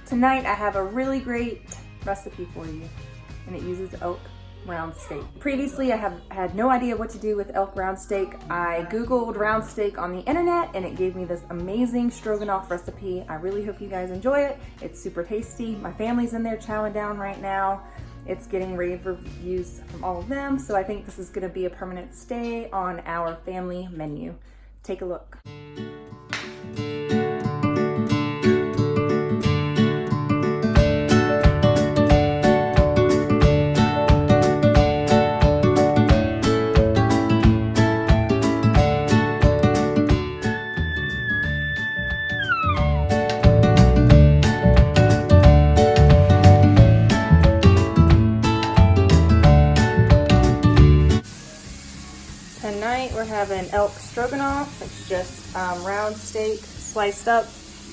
Tonight I have a really great recipe for you, and it uses elk round steak. Previously I have had no idea what to do with elk round steak. I googled round steak on the internet and it gave me this amazing stroganoff recipe. I really hope you guys enjoy it. It's super tasty. My family's in there chowing down right now. It's getting rave reviews from all of them, so I think this is gonna be a permanent stay on our family menu. Take a look. Tonight we're having elk stroganoff. It's just round steak sliced up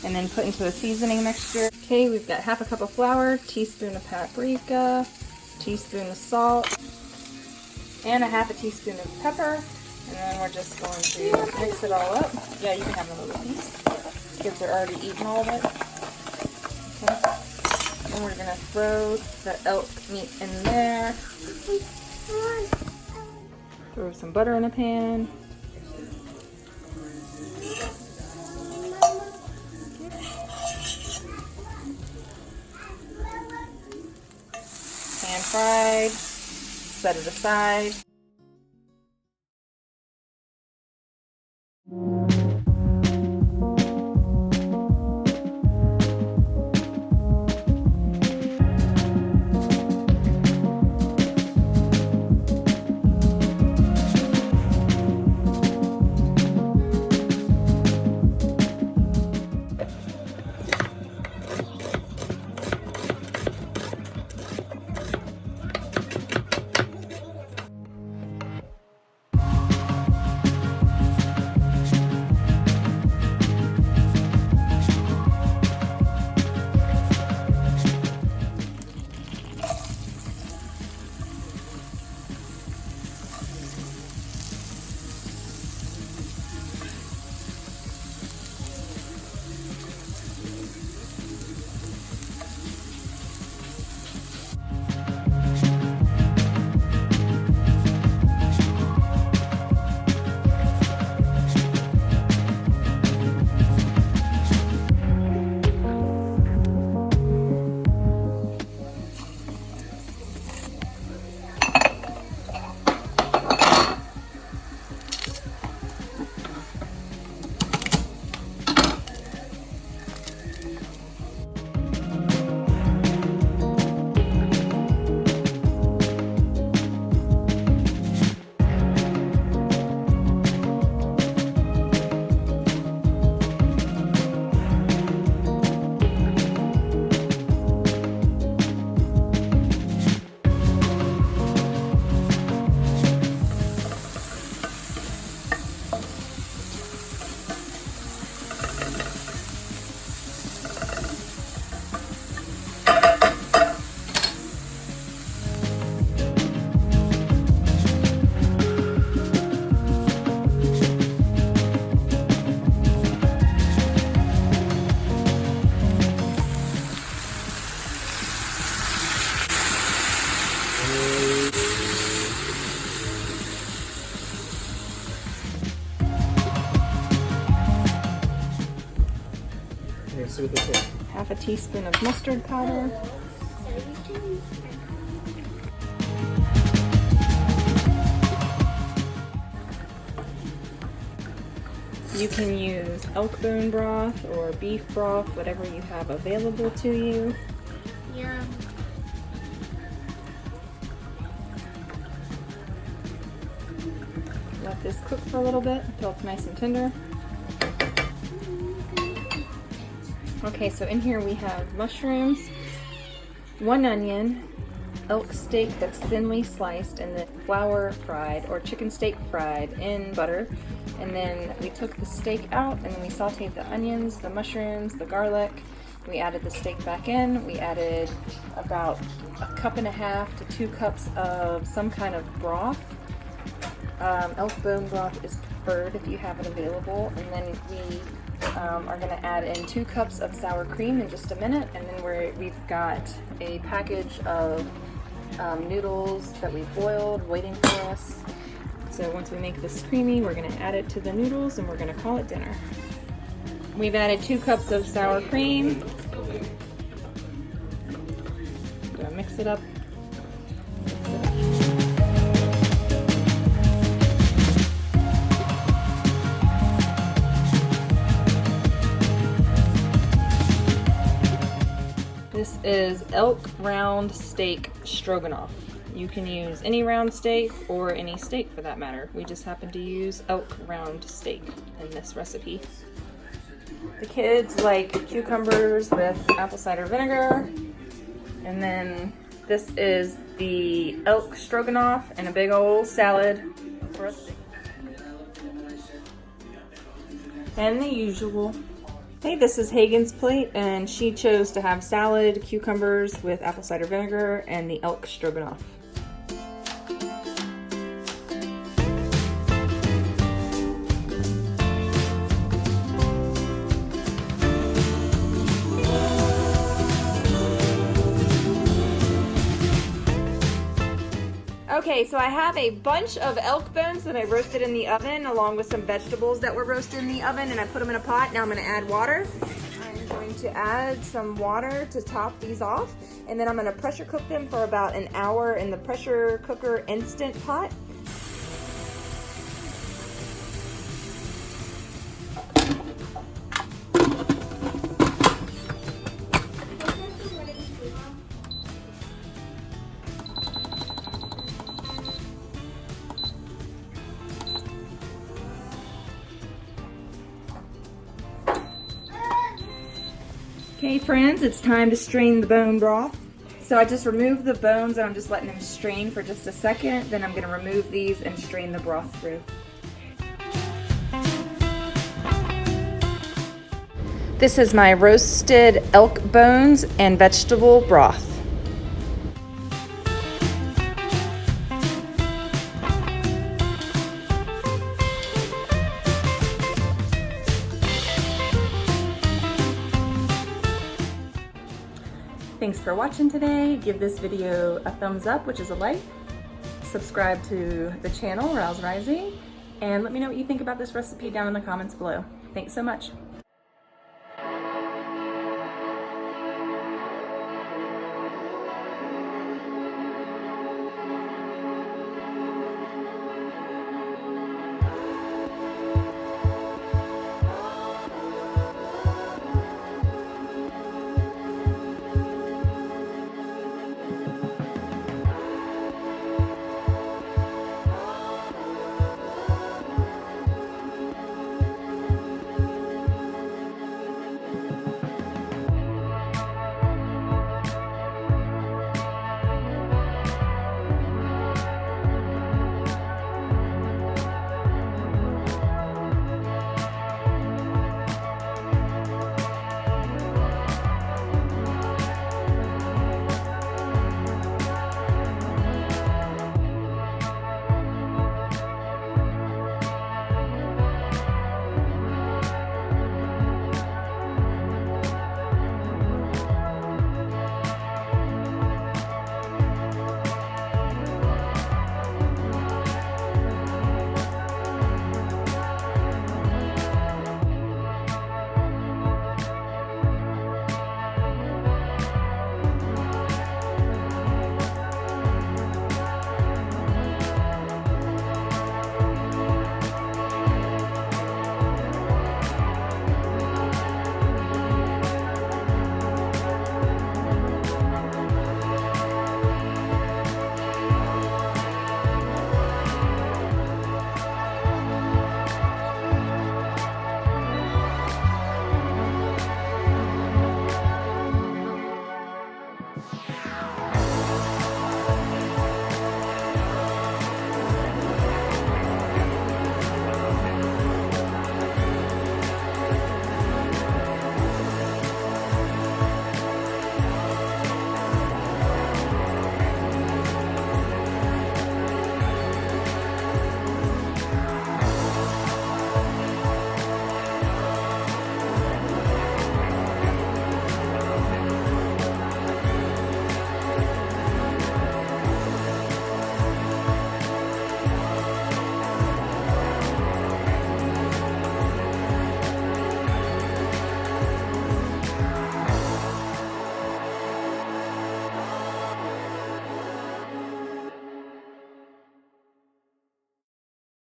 and then put into a seasoning mixture. Okay, we've got half a cup of flour, teaspoon of paprika, teaspoon of salt, and a half a teaspoon of pepper. And then we're just going to mix it all up. Yeah, you can have another piece. Kids are already eating all of it. Okay. And we're gonna throw the elk meat in there. Throw some butter in a pan. Pan fried, set it aside. Half a teaspoon of mustard powder. You can use elk bone broth or beef broth, whatever you have available to you. Yeah. Let this cook for a little bit until it's nice and tender. Okay, so in here we have mushrooms, 1 onion, elk steak that's thinly sliced and then flour fried or chicken steak fried in butter. And then we took the steak out and then we sauteed the onions, the mushrooms, the garlic. We added the steak back in. We added about 1.5 cups to 2 cups of some kind of broth. Elk bone broth is preferred if you have it available. And then we are going to add in 2 cups of sour cream in just a minute, and then we've got a package of noodles that we've boiled waiting for us. So once we make this creamy, we're going to add it to the noodles and we're going to call it dinner. We've added 2 cups of sour cream. I'm going to mix it up. This is elk round steak stroganoff. You can use any round steak or any steak for that matter. We just happen to use elk round steak in this recipe. The kids like cucumbers with apple cider vinegar. And then this is the elk stroganoff and a big old salad for us. And the usual. Hey, this is Hagen's plate, and she chose to have salad, cucumbers with apple cider vinegar, and the elk stroganoff. Okay, so I have a bunch of elk bones that I roasted in the oven along with some vegetables that were roasted in the oven, and I put them in a pot. Now I'm going to add water. I'm going to add some water to top these off, and then I'm going to pressure cook them for about an hour in the pressure cooker instant pot. Okay friends, it's time to strain the bone broth. So I just removed the bones and I'm just letting them strain for just a second. Then I'm going to remove these and strain the broth through. This is my roasted elk bones and vegetable broth. Thanks for watching today. Give this video a thumbs up, which is a like. Subscribe to the channel, Rouse Rising, and let me know what you think about this recipe down in the comments below. Thanks so much.